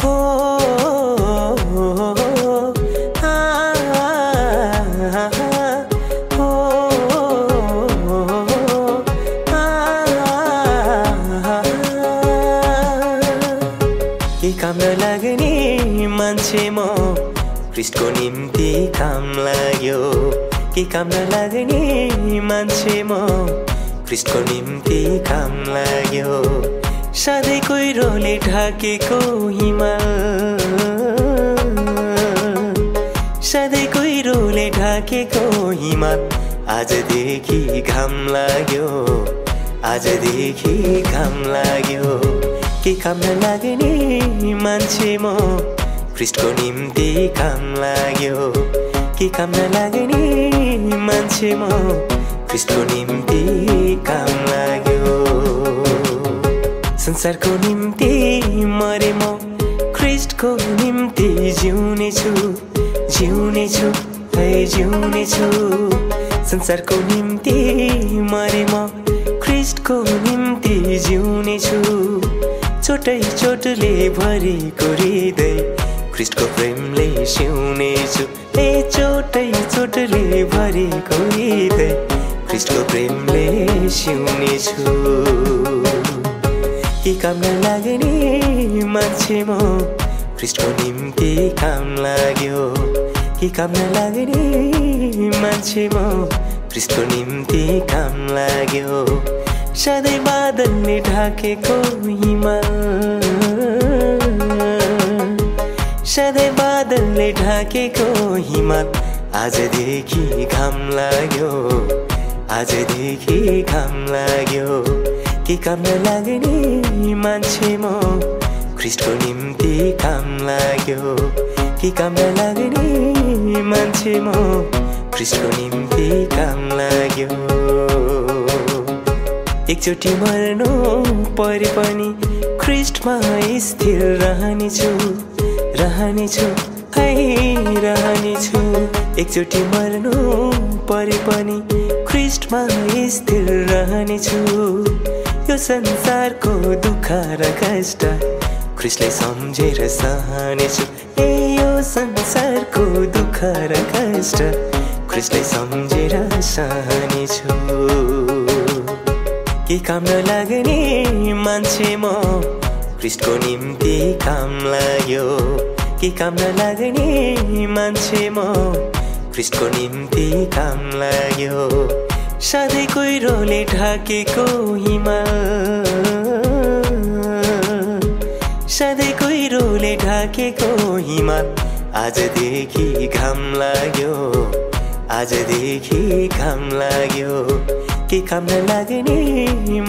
हो के काम नलाग्ने मान्छे म ख्रीष्टको निम्ति काम लाग्यो के काम नलाग्ने मान्छे म ख्रीष्टको निम्ति काम लाग्यो सधैँ कुहिरोले ढाकेको हिमाल सधैँ कुहिरोले ढाकेको हिमाल आजदेखि घाम लाग्यो आजदेखि घाम लाग्यो के काम नलाग्ने मान्छे म ख्रीष्टको निम्ति काम लाग्यो के काम नलाग्ने मान्छे म ख्रीष्टको निम्ति काम लाग्यो संसारको निम्ति मरे म ख्रीष्टको निम्ति जिउने छु है जिउने छु संसारको निम्ति मरे म ख्रीष्टको निम्ति जिउने छु छोटै चोटले भरेको हृदय ख्रीष्टको प्रेमले सिउने छु ए छोटै चोटले भरेको हृदय ख्रीष्टको प्रेमले सिउने छु के काम नलाग्ने मान्छे म ख्रीष्टको निम्ति काम लाग्यो के काम नलाग्ने मान्छे म ख्रीष्टको निम्ति काम लाग्यो सधैँ बादलले ढाकेको हिमाल सधैँ बादलले ढाकेको हिमाल आजदेखि घाम लाग्यो आजदेखि घाम लाग्यो के काम नलाग्ने मान्छे म ख्रीष्टको निम्ति काम लाग्यो के काम नलाग्ने मान्छे म ख्रीष्टको निम्ति काम लाग्यो एकचोटि मर्नु परे पनि ख्रीष्टमा स्थिर रहनेछु है रहनेछु एकचोटि मर्नु परे पनि ख्रीष्टमा स्थिर रहनेछु यो संसारको दुःख र कष्ट ख्रीष्टले सम्झेर सहनेछु ए यो संसारको दुःख र कष्ट ख्रीष्टले सम्झेर सहनेछु के काम नलाग्ने मान्छे म ख्रीष्टको निम्ति काम लाग्यो के काम नलाग्ने मान्छे म ख्रीष्टको निम्ति काम लाग्यो सधैँ कुहिरोले ढाकेको हिमाल सधैँ कुहिरोले ढाकेको हिमाल आजदेखि घाम लाग्यो आजदेखि घाम लाग्यो के काम नलाग्ने